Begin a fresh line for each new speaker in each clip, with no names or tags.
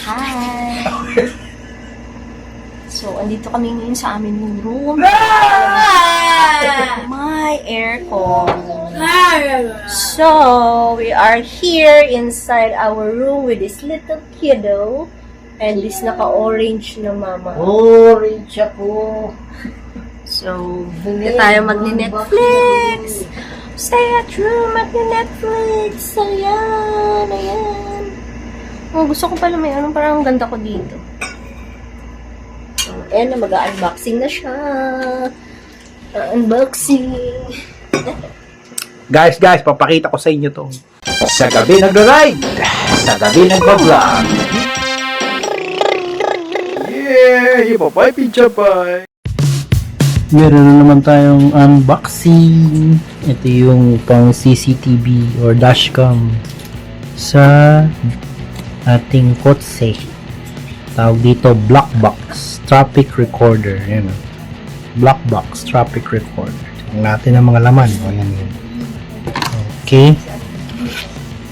Hi! So, andito kami ngayon sa aming room. My aircon. So, we are here inside our room with this little kiddo and this naka-orange na mama.
Orange ako.
So, hindi tayo magni-Netflix. Stay at room, magni-Netflix. Ayan, ayan. Oh, gusto ko pala may anong parang ang ganda ko dito. So, ayan na, mag-unboxing na siya. Unboxing.
Guys, papakita ko sa inyo to. Sa gabi nag-ride, sa gabi nag-vlog. Yeah, hipapay, pichapay.
Meron na naman tayong unboxing. Ito yung pang CCTV or dashcam sa ating kotse. Tawag dito black box traffic recorder. Yan. Black box traffic recorder. Tingnan natin ang mga laman. O, yan, yan. Okay.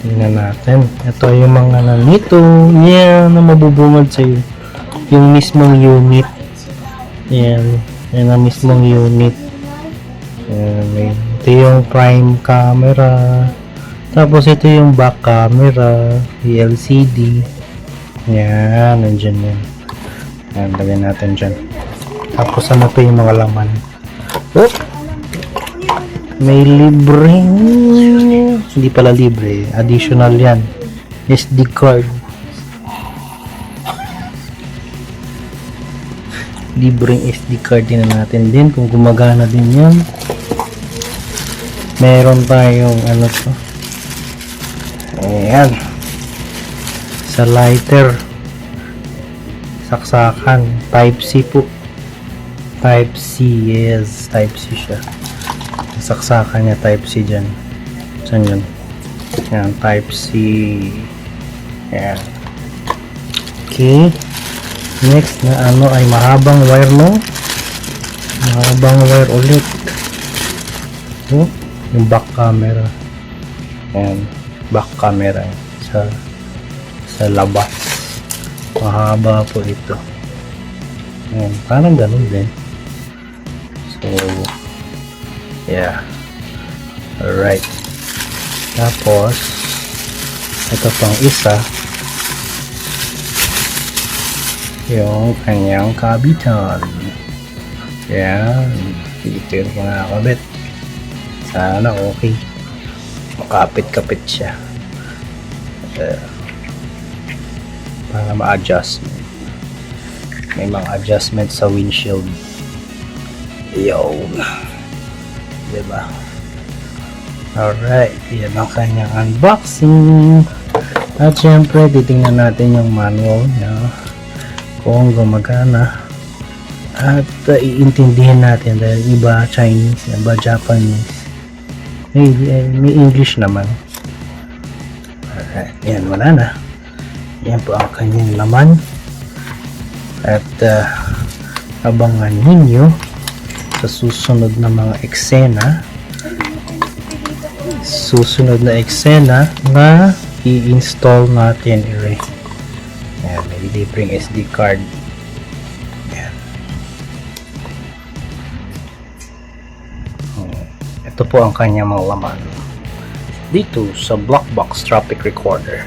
Tingnan natin. Ito yung mga nandito. Yan na mabubungad sa'yo. Yung mismong unit. Yan. Yan ang mismong unit. Yan. Ito yung prime camera. Tapos ito yung back camera. LCD. Yan. Nandyan yan. Yan. Lagyan natin dyan. Tapos ano pa yung mga laman. Oh! May libreng... Hindi pala libre. Additional yan. SD card. Libreng SD card din natin din kung gumagana din yan. Meron tayong ano to. Ayan. Sa lighter. Saksakan. Type C po. Type C. Yes. Type C siya. Saksakan niya type C dyan. Saan yun? Ayan. Type C. Ayan. Okay. Next na ano ay mahabang wire no? Mahabang wire ulit. Oh, yung back camera. Ayan, back camera sa labas. Mahaba po ito. Ayan, parang ganun din. So, yeah. Alright. Tapos, ito pang isa. Yung kanyang kabitan. Yan. Dito yung mga kabit. Sana okay. Makapit-kapit siya. Para ma-adjust. May mga adjustment sa windshield. Yun. Diba? Alright. Yan ang kanyang unboxing. At syempre, titingnan natin yung manual niya. Kung gumagana at iintindihan natin dahil iba Chinese, iba Japanese, may English naman. Alright, yan, wala na. Yan po ang kanyang laman at abangan ninyo sa susunod na mga eksena, na i-install natin. Ayan, may libreng SD card. Ayan. Ito po ang kanyang mga laman dito sa black box traffic recorder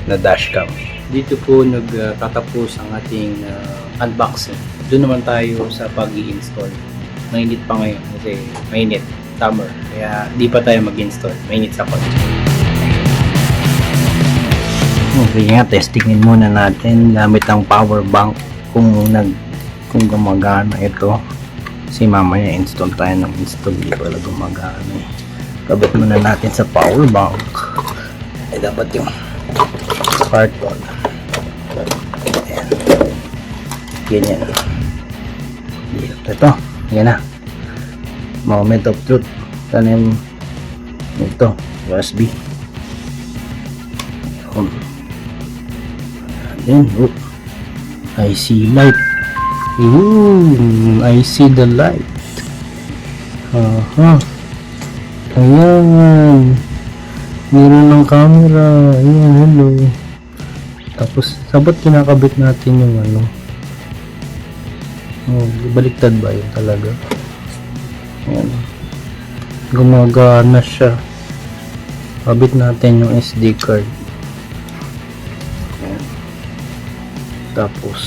na dashcam. Dito po nagtatapos ang ating unboxing. Doon naman tayo sa pag-i-install. Mainit pa ngayon kasi mainit, summer. Kaya di pa tayo mag-install. Mainit sa kotse. Okay nga, testingin muna natin gamit ang power bank kung gumagana ito. Kasi mamaya install tayo ng install, hindi pala gumagana eh. Kabit muna natin sa power bank. Ay dapat yung carton. Ayan. Ganyan. Ito. Yan na. Moment of truth. Tanim ito. USB. Then, I see light. I see the light. Ayan. Meron ng camera. Ayan, hello. Tapos, sabot kinakabit natin yung ano. Oh, baliktad ba yun talaga? Ayan. Gumagana siya. Kabit natin yung SD card. Ayan. Tapos,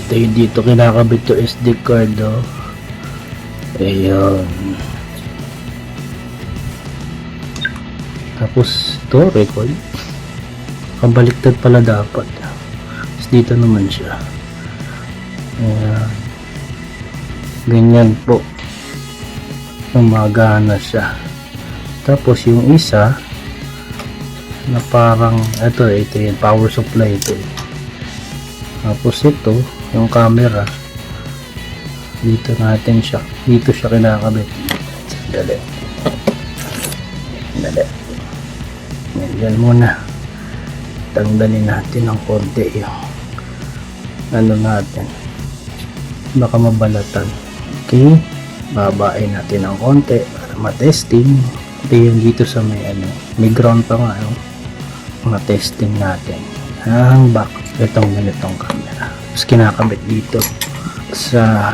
dito kinakabit yung SD card, oh. Ayan. Tapos, ito, record. Kabaliktad pala dapat. Tapos, dito naman siya. Ayan. Ganyan po. Umagana siya. Tapos, yung isa, na parang, ito yung power supply ito. Tapos, ito, yung camera. Dito natin siya. Dito siya kinakabit. Dali. Yan muna. Tanggalin natin ng konti yung ano natin. Baka mabalatan. Okay. Babain natin ng konti para matesting. Ito yung dito sa may ano. May ground pa nga yung mga testing natin. Ang back. Itong ganitong camera. Tapos kinakabit dito sa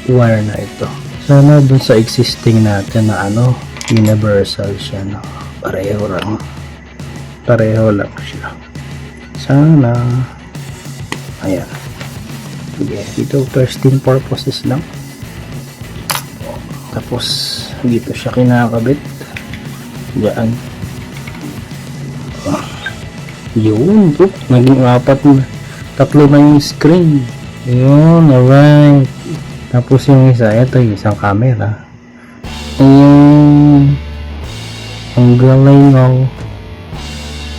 wire na ito. Sana dun sa existing natin na ano, universal siya, no? Pareho lang siya. Sana. Ayan. Sige, dito testing purposes lang. Tapos dito siya kinakabit. Diyan. Yun, naging tatlo na yung screen. Yun, alright. Tapos yung isa, ito yung isang camera. Ayun. Ang galing, oh.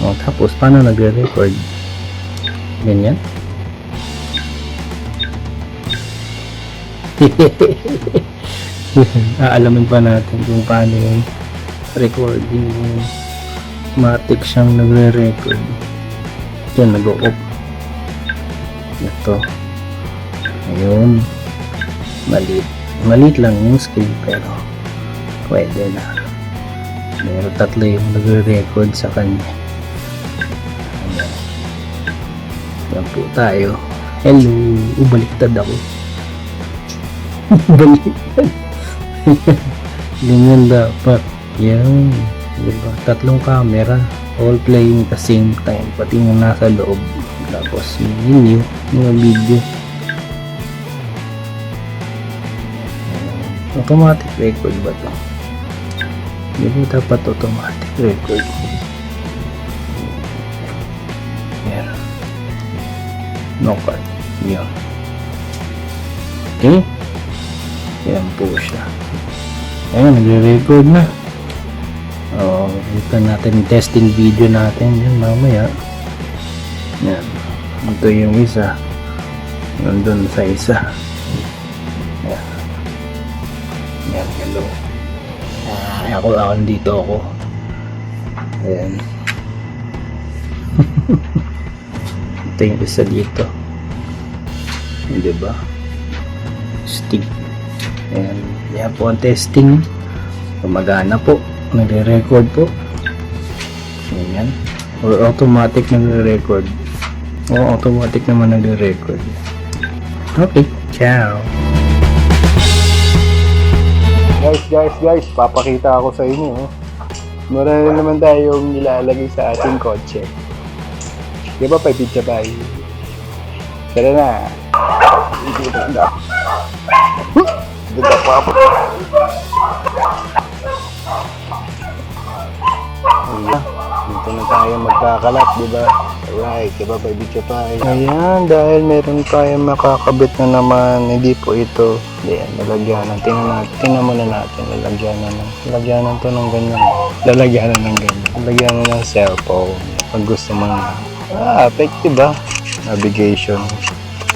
Oh, tapos, paano nagre-record? Ganyan. Aalamin pa natin kung paano yung recording. Matic siyang nagre-record. Yan, nag-o-off. Ito. Ayun. Maliit lang yung screen, pero pwede na. Meron tatlo yung nagre-record sa kanya. Ayan. Yan po tayo. Hello. Baliktad ako. Baliktad. Ganyan dapat. Yan. Diba? Tatlong camera. All playing at the same time. Pati yung nasa loob. Tapos menu. Mga video. Automatic record ba ito? Hindi dapat automatic record. Yan. No card. Yan. Okay? Yan po siya. Ayan, nagre-record na. Ito natin yung testing video natin. Yan, mamaya. Yan. Ito yung isa. Nandun sa isa. Yan. Yan, hello. Ako dito ako. Ayan. Ito yung isa dito. Diba? Stick. Ayan. Yan po ang testing. Gumagana po. Nagre-record po. Ayan. Or automatic nagre-record. O automatic naman nagre-record. Okay. Ciao.
Guys, papakita ako sa inyo. Meron naman tayong nilalagay sa ating kotse. Di ba, pipitsa tayo? Tara na. Dito pa. Dito na tayo magkakalat, di ba? Alright, di ba, pipitsa tayo? Ayan, dahil meron tayong makakabit na naman. Hindi po ito. Ayan, lalagyanan. Tingnan muna natin. Lalagyanan to ng ganyan. Lalagyanan ng ganyan. Lalagyanan ng cellphone. Pag gusto mo na. Effective ba? Navigation.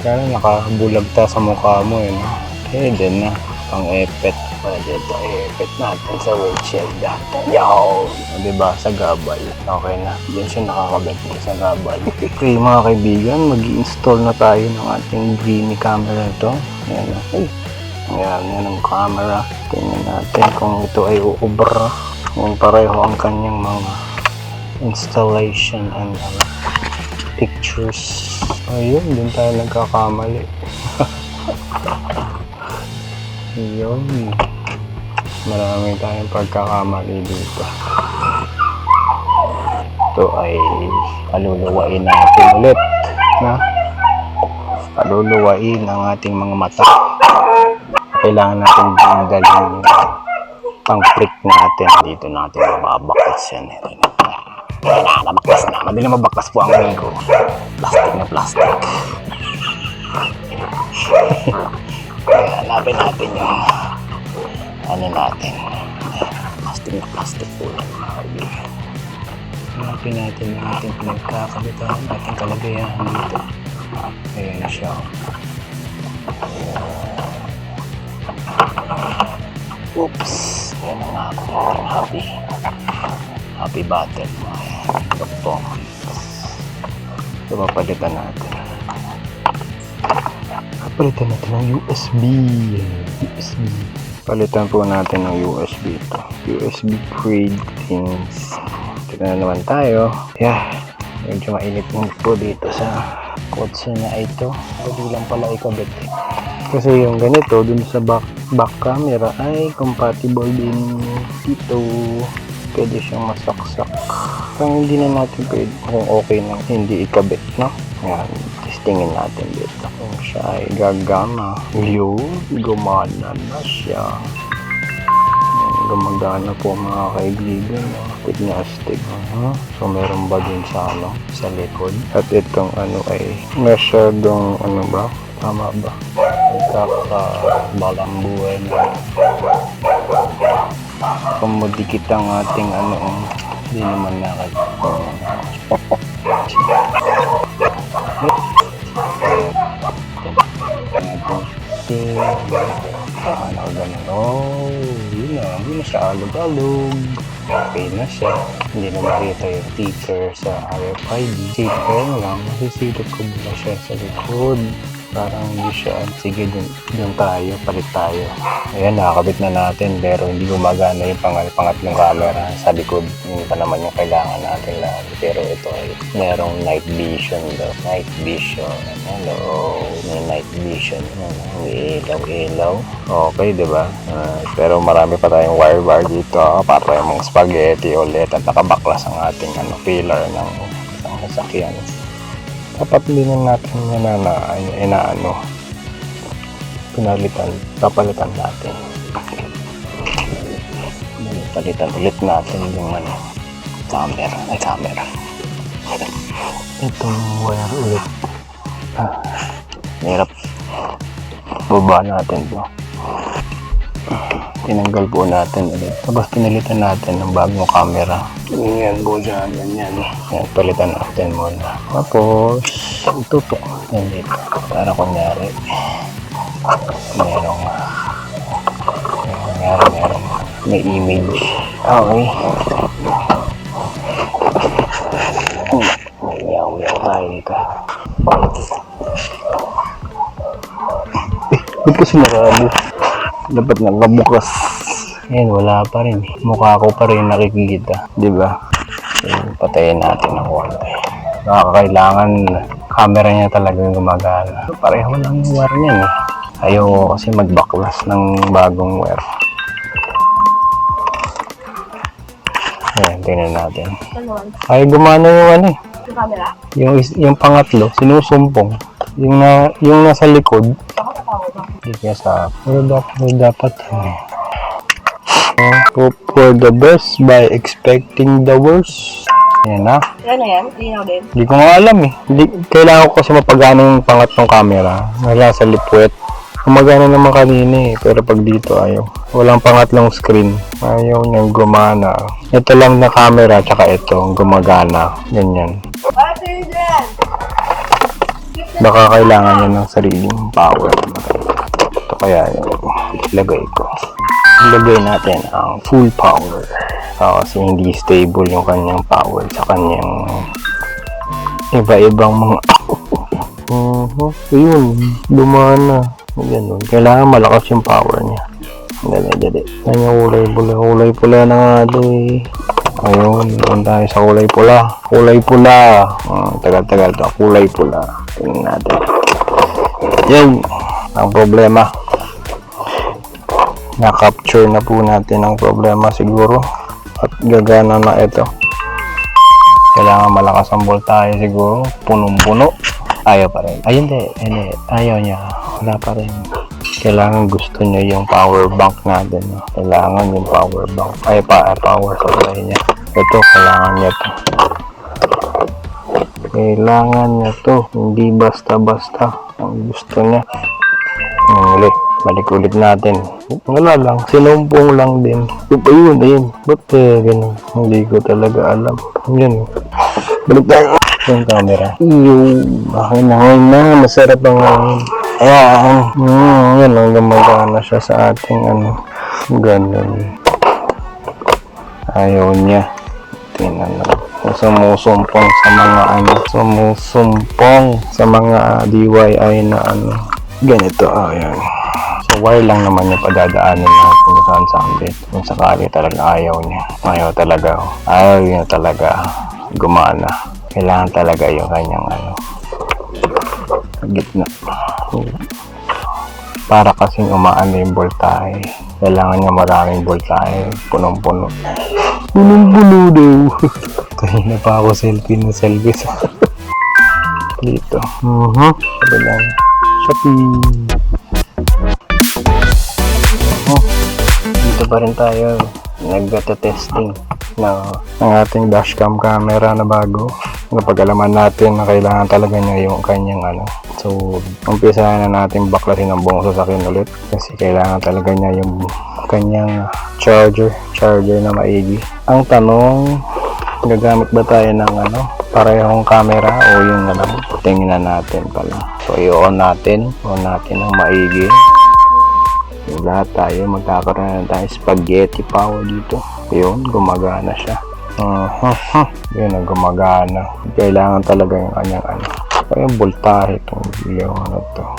Kaya nakabulag ta sa mukha mo eh. No? Pwede na. Pang-epet. Pwede ito i-epet natin sa windshield natin. Yo! Diba? Sa gabal. Okay na. Diyan siya nakakabit sa gabal. Okay mga kaibigan, mag-i-install na tayo ng ating Dreamy camera ito. Ayan na. Ayan, yan ang camera. Tingnan natin kung ito ay uubra. Kung pareho ang kanyang mga installation and pictures. Ayun, dun tayo nagkakamali. Ayun. Marami tayong pagkakamali dito. Ito ay paluluwain natin ulit. Na? Paluluwain ang ating mga mata. Kailangan natin dalhin yung pang-prick natin. Dito natin mababaklas yan. Nabaklas na. Madali mabaklas po ang amigo. Plastic na plastic. Kaya hanapin natin yung ano natin. Plastic na plastic po yan. Hanapin natin yung ating pinagkakabitan. Ating kalagayahan dito. Ayan na siya. Oops. Yan ang aking happy. Happy button. Doktor. Ito papalitan natin. Papalitan natin ng USB. Palitan po natin ng USB ito. USB grade things. Tignan na naman tayo. Yeah. Medyo mainit mo po dito sa kotse na ito. Hindi lang pala ikabit. Kasi yung ganito dun sa back camera ay compatible din dito. Pwede siyang masaksak. Kung hindi na natin pwede, kung okay na hindi ikabit, no? Yan, testingin natin dito. Kung siya ay gagana. Yun, gumana na siya. Gumagana po mga kaibigan. Astig na astig. So meron ba din sa sa likod? At itong ay masyadong ba? Tama ba? Nagkakabalang buhay na. Pumudikit ang ating hindi naman yun na, hindi na siya alog-alog. Okay na siya. Hindi na makita yung sticker sa RFID. Sticker lang, masisilip ko muna siya sa likod. Parang hindi siya. Sige, dun tayo, palit tayo. Ayan, nakakabit na natin pero hindi gumagana yung pangatlong camera sa likod. Hindi pa naman yung kailangan natin lang. Pero ito ay merong night vision daw. Night vision. Hello. May night vision. Ilaw. Okay, diba? Pero marami pa tayong wire dito. Para yung mga spaghetti ulit at nakabaklas ang ating pillar ng isang sasakyan. Papalitan natin yan papalitan natin. Palitan ulit natin yung camera. Itong wire ulit. Hirap. Baba natin po. Tinanggal po natin ulit. Tapos pinalitan natin ng bagong camera. Yan po dyan. Yan. Palitan natin muna. Tapos, itutok. Yan dito. Para kunyari. Merong may image. Okay. May yaw tayo dito. Ba't ko sinarado? Dapat nakabukas. Ayan, wala pa rin. Mukha ko pa rin nakikita. Diba? So, patayin natin ng konti. Kailangan camera niya talagang gumagana. Pareho lang yung wire niyan eh. Ayaw kasi magbaklas ng bagong wire. Ayan, tingnan natin. Ay, gumana yung
Yung camera?
Yung pangatlo, sinusumpong. Yung nasa likod. Hindi kaya sa dapat hope for the best by expecting the worst. Ayan na.
Ano yan? Linaw din?
Hindi ko nga alam eh. Kailangan ko kasi mapagana yung pangatlong camera. Wala sa lipwet. Gumagana naman kanina eh. Pero pag dito ayaw. Walang pangatlong screen. Ayaw niyang gumana. Ito lang na camera tsaka ito. Gumagana. Ganyan. Baka kailangan niya ng sariling power. Ito kaya ilagay ko. Ilagay natin ang full power. Kasi hindi stable yung kanyang power sa kanyang iba-ibang mga ayun, lumana. Ganun. Kailangan malakas yung power niya. Dali. Kanya kulay pula na nga ito eh. Ayun, doon tayo sa kulay pula. Kulay pula. Tagal-tagal to. Kulay pula. Tingnan natin. Yan. Ang problema. Na-capture na po natin ang problema siguro. At gagana na ito. Kailangan malakas ang voltahe siguro. Punong-puno. Ayaw pa rin. Ay, hindi. Ayaw niya. Wala pa rin. Kailangan gusto niya yung power bank natin. No? Kailangan yung power bank. Power supply niya. Ito, kailangan niya to. Kailangan niya to. Hindi basta-basta. Ang gusto niya. Ulit. Balik ulit natin. Wala lang. Sinumpong lang din. Ayun. Ba't ganun? Hindi ko talaga alam. Yan. Balik tayo. Yung camera. Akin na. Masarap ang hangin. Ayan. Yan. Gumagana siya sa ating ganun. Ayaw niya. Tingnan na. Sumusumpong sa mga DIY na ganito. Ayan. So wire lang naman yung padadaanan natin kung saan kung sakali talaga ayaw niya. Ayaw niya talaga gumana. Kailangan talaga yung kanyang gitna. Para kasing umaano yung voltahe. Kailangan niya maraming voltahe. Punong-puno. Punong-puno daw. Kanina pa ako selfie dito. Sabi lang. Shopping. Dito pa rin tayo. Nagta-testing ng ating dashcam camera na bago. Napag-alaman natin na kailangan talaga niya yung kanyang So, umpisahan na natin baklasin ang buong sasakyan ulit. Kasi kailangan talaga niya yung kanyang charger na maigi. Ang tanong, gagamit ba tayo ng parehong camera o yung tingnan natin pala. So, i-on natin ng maigi. Yung lahat tayo, magkakaroon na tayo spaghetti power dito. Yun, gumagana siya. Yun, gumagana. Kailangan talaga yung kanyang yung voltahe itong yung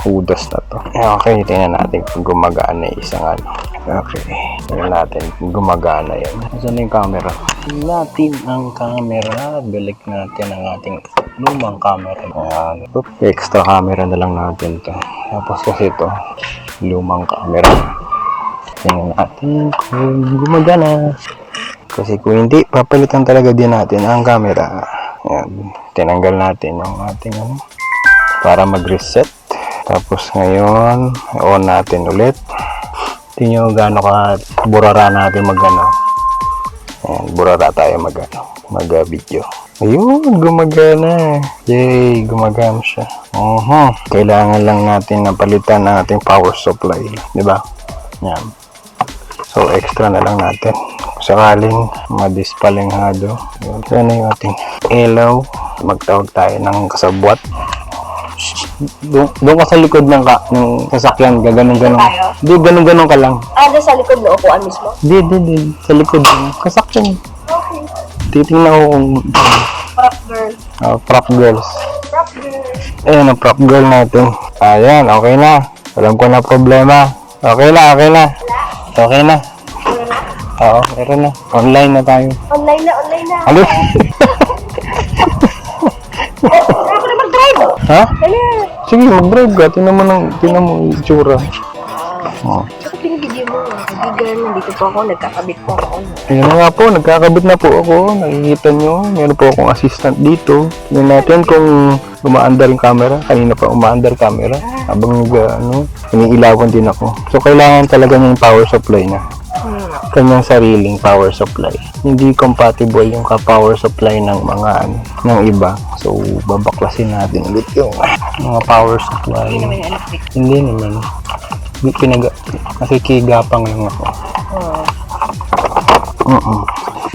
hudas na to. Okay, tingnan natin kung gumagana yung isang Okay, tingnan natin kung gumagana yan. Saan na yung camera? Tingnan natin ang camera. Balik natin ang ating lumang camera. Extra camera na lang natin to. Tapos kasi ito, lumang camera. Tingnan natin kung gumagana. Kasi kung hindi, papalitan talaga din natin ang camera. Ayan, tinanggal natin yung ating para mag-reset. Tapos ngayon, on natin ulit. Tingnan nyo gaano ka burara natin Ayan, burara tayo mag-video. Ayun, gumagana. Yay, gumagana siya. Kailangan lang natin na palitan ng ating power supply. Diba? Yan. So, extra na lang natin. Sakaling madispalinghado. Yan na yung ating ilaw. Magtawag tayo ng kasabwat. Doon ka sa likod ng sasakyan. Ganun-ganun. Di, ganun-ganun ka lang.
Doon sa likod na upuan mismo?
Di. Sa likod ng kasakyan.
Okay.
Titingnan ko kung...
Prop girl.
Prop girls.
Prop girl.
Ayan, ang prop girl natin. Ayan, okay na. Alam ko na problema. Okay na. Okay na. Oo, meron na. Online na tayo.
Online na.
Ano?
Ako na mag-drive.
Ha?
Dali.
Sige, mag-drive ka. Tingnan mo yung itsura.
Tsaka pinibigyan mo. Kaibigan, nandito po ako. Nagkakabit po ako.
Ayan na nga po. Nagkakabit na po ako. Nakikita nyo. Meron po akong assistant dito. Tingnan natin kung umaandar yung camera. Kanina pa umaandar camera. Habang iniilawan din ako. So, kailangan talaga niya yung power supply na. Kanyang sariling power supply. Hindi compatible yung power supply ng ng iba. So, babaklasin natin ulit yung mga power supply.
Hindi naman yung electric.
Hindi naman. Nakikigapang lang ako.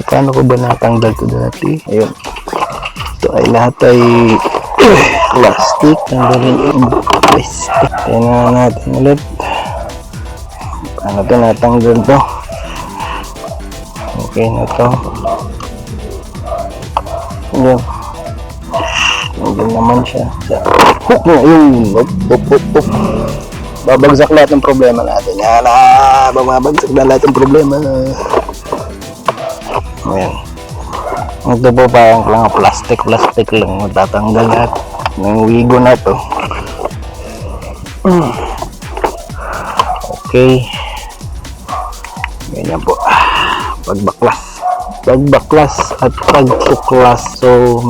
Paano ko ba natanggal to dati? Ayun. Ito ay lahat ay plastic. Tanggalin yung plastic. Tingnan natin ulit. Paano ito natanggal to? Okay na to. Ayan. Ayan naman siya. Hook na yun. Op. Babagsak lahat ng problema natin. Yan na. Babagsak na lahat ng problema. Ayan. Ito po parang lang plastic lang. Matatanggal na ng wigo na to. Okay. Ganyan po. Pagbaklas at pagtuklas. So,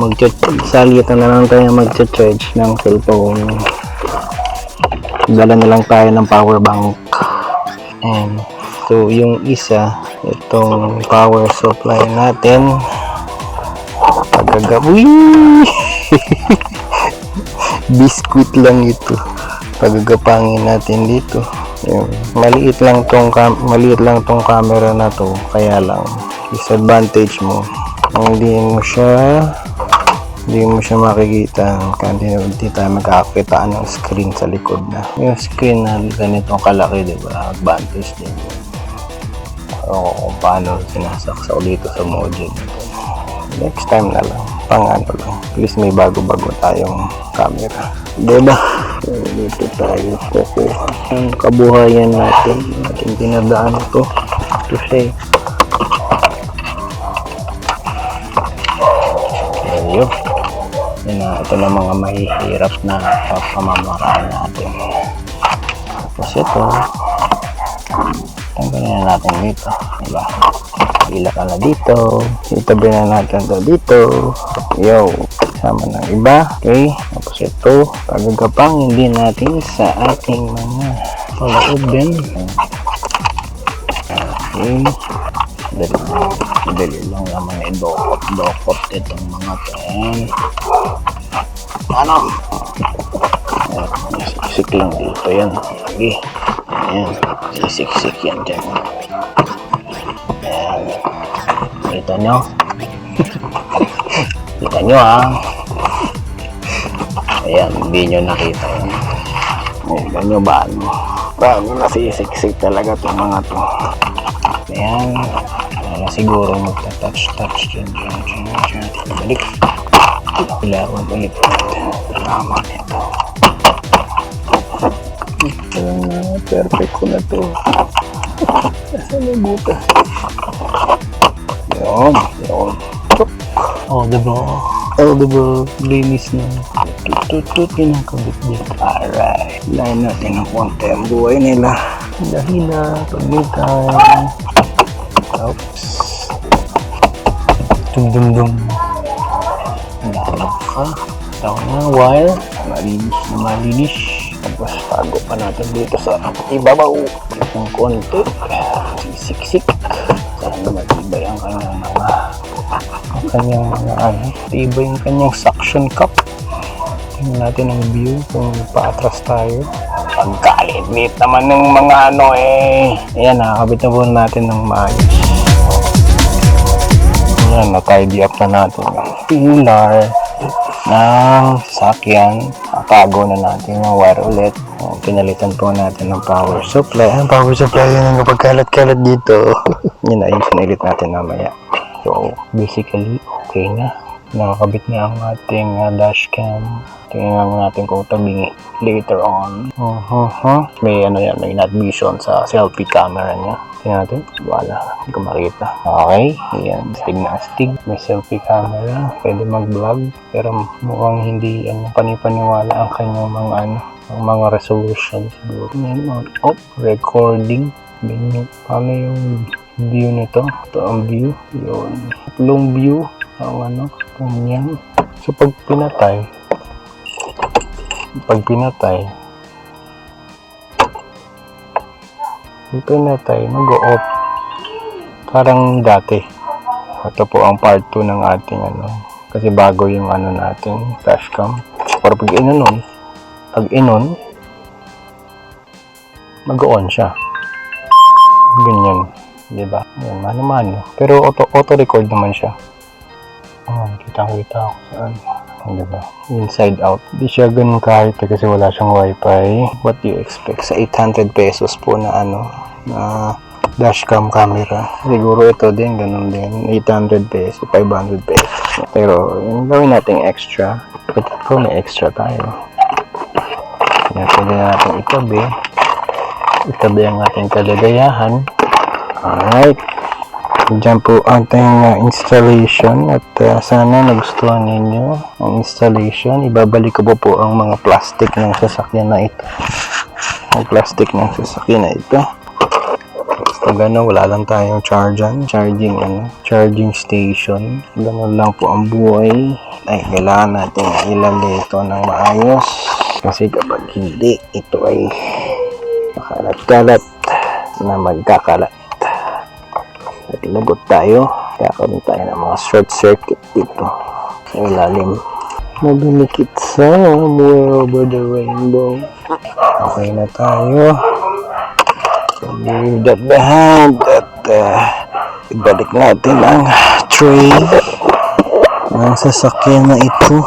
salitan na lang tayo mag-charge ng cellphone. Dala na lang tayo ng power bank. And, so, yung isa, itong power supply natin, pagagawa. Biscuit lang ito. Pagagapangin natin dito. Yun. Maliit lang tong camera na to, kaya lang disadvantage mo, hindi mo siya makikita kasi hindi tayo magkakakitaan ng screen sa likod na. Yung screen na ganitong kalaki, diba? Advantage din. O kung paano sinasaksaw dito sa module. Next time na lang. Pang ano lang. At least may bago-bago tayong camera. Diba? So, dito tayo kukuha ang kabuhayan natin. Ating pinadaan ito. Ito siya eh. Ayun. Ito na mga mahihirap na pamamaraan natin. Tapos ito, tanggalin na natin dito. Diba? Ila ka na dito. Itabi na natin ito dito. Yo, sama ng iba. Okay. Tapos ito, pagagapang hindi natin sa ating mga paloob din. Okay. Dali lang naman i-dokot itong mga pen. Ano? Sisik lang dito yan. Okay. Ayan. Sisik yan dyan. Ayan. Kita nyo? Kita nyo ah. Ayan, hindi nyo nakita yan. Kita nyo ba? Paano nasisiksik talaga itong mga to. Ayan. Wala siguro magta-touch dyan. Balik. Ilawan ulit natin. Tama nito. Ayan na. Perfect ko na to. Saan yung buta? Yun. Oh, diba? Linis na. Tut. Kinakabit-bit. Alright. Lain natin ng konti ang buhay nila. Dahila. Pag-meantime. Oops. Dum. Nakalap ka. Tawag na wire. Malinis. Tapos pago pa natin dito sa ibabaw. Ng konti. Siksik. Sana matibay ang kanyang mga tibay yung kanyang suction cup. Tingnan natin ang view kung paatras tayo. Pagkalit naman ng mga ayan, nakakabit na po natin ng maayos. Ayan, na-tidy up na natin yung pillar ng sasakyan. Nakago na natin yung wire ulit. Pinalitan po natin ng power supply. Ang power supply yun ang pagkalat-kalat dito. Yun na, yung pinilit natin namaya. So, basically, okay na. Nakakabit na ang ating dashcam. Tingnan natin kung tabingi later on. May may night vision sa selfie camera niya. Tingnan natin. Wala, hindi ko makita. Okay, ayan, astig na astig. May selfie camera, pwede mag-vlog. Pero mukhang hindi panipaniwala ang kanyang mga ang mga resolution siguro. Ayan, recording. Paano yung view nito? Ito ang view. Yun. Long view. Ang ganyan. So pag pinatay, mag-o-off parang dati. Ito po ang part 2 ng ating kasi bago yung natin dashcam. Pero pag inon mag-on siya ganyan, diba? Yan, mano-mano, pero auto record naman siya. Kita ko saan. Diba? Inside out. Hindi siya ganun kahit kasi wala siyang wifi. What do you expect? Sa 800 pesos po na na dashcam camera. Siguro ito din, ganun din. 800 pesos, 500 pesos. Pero, yung gawin natin extra. Ito may extra tayo. Yan, pwede na natin itabi ang ating kalagayahan. Alright. Diyan po ating installation at sana nagustuhan ninyo ang installation. Ibabalik ko po ang mga plastic ng sasakyan na ito. Ang plastic ng sasakyan na ito. Pag wala lang tayong charging station. Ganun lang po ang buhay. Ay, kailangan natin ilagay ito ng maayos. Kasi kapag hindi, ito ay makalat-kalat na magkakalat. At inagot tayo, kakaroon tayo ng mga short circuit dito sa ilalim. Mabinikit somewhere over the rainbow. Okay na tayo. So, leave that behind at ibalik natin ang tray ng sasakyan na ito.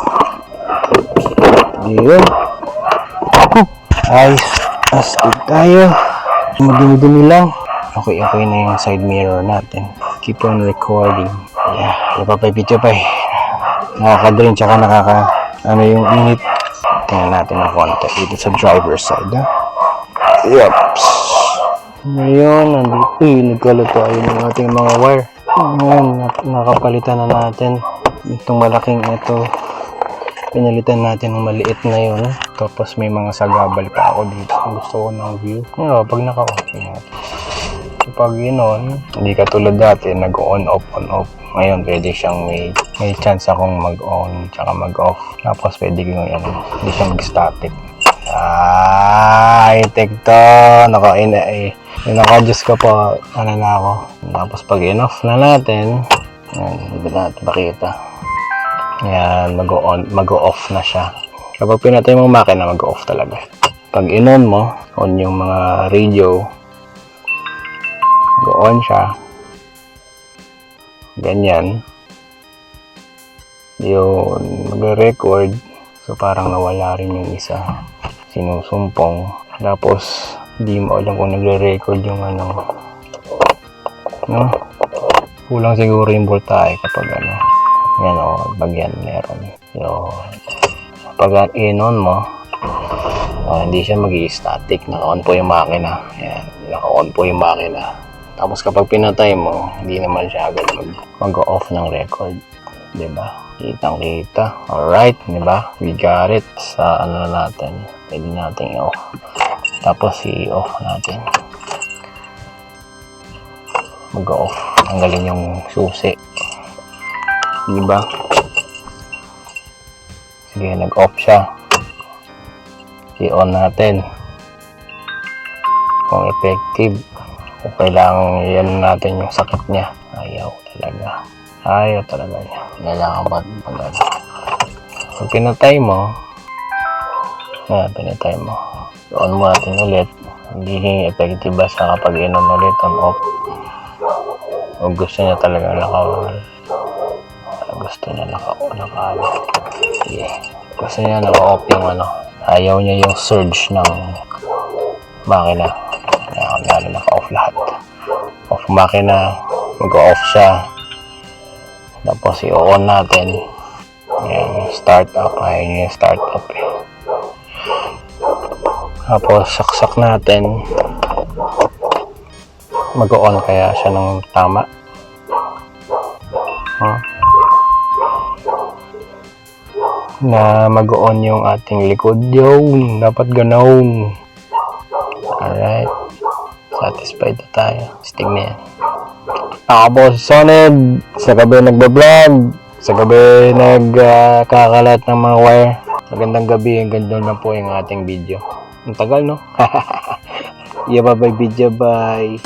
Yun. Ayos. Astig tayo. Madumi-dumi lang. Okay na yung side mirror natin. Keep on recording. Yeah, napapay-video pa eh. Nakaka-drain tsaka yung init. Tingnan natin ang konti dito sa driver's side. Yups. Ngayon, nandito nagkalat tayo ng ating mga wire. Ngayon, nakapalitan na natin. Itong malaking ito. Pinalitan natin ng maliit na yun. Tapos may mga sagabal pa ako dito. Gusto ko ng view. Pag naka-okay natin. Pag yun, hindi katulad dati, nag-on off. Ngayon, pwede siyang may chance akong mag-on tsaka mag-off. Tapos pwede ko hindi siya mag-static. High-tech to. Naka-adjust ko po. Na ako. Tapos pag in-off na natin, hindi natin makita. Yan, mag-off na siya. Kapag pinatay mo makina, mag-off talaga. Pag in-on mo, on yung mga radio, on siya. Ganyan. Yun, mag-record. So, parang nawala rin yung isa. Sinusumpong. Tapos, di mo alam kung nagre-record yung no? Kulang siguro yung voltahe kapag yan pag yan meron. So, pag in-on mo, hindi siya mag-i-static. Naka-on po yung makina. Yan, naka-on po yung makina. Tapos kapag pinatay mo, hindi naman siya agad mag-off ng record. Diba? Kitang-kita. Alright, diba? We got it. Sa natin. Pwede natin i-off. Tapos i-off natin. Mag-off. Tanggalin yung susi. Diba? Sige, nag-off siya. I-on natin. Kung effective. Kung kailangan yan natin yung sakit niya. Ayaw talaga niya. Kailangan ba pag pinatay mo, on mo natin ulit. Hindi effective ba sa kapag in-on ulit, on off. O gusto niya talaga gusto niya naka-off yung ayaw niya yung surge ng makina. Kaya naka-off lahat. Off makina, mag-off siya. Tapos i-on natin. Ayan, start up. Ayan yung start up eh. Tapos saksak natin. Mag-on kaya siya ng tama. Na mag-on yung ating likod. Yun, dapat ganoon. Alright. Satisfied na tayo. Stig na yan. Ako si Soned. Sa gabi nagbablog. Sa gabi nagkakalat ng mga wire. Magandang gabi. Ang ganda na po yung ating video. Ang tagal, no? Yeah, bye-bye video. Bye.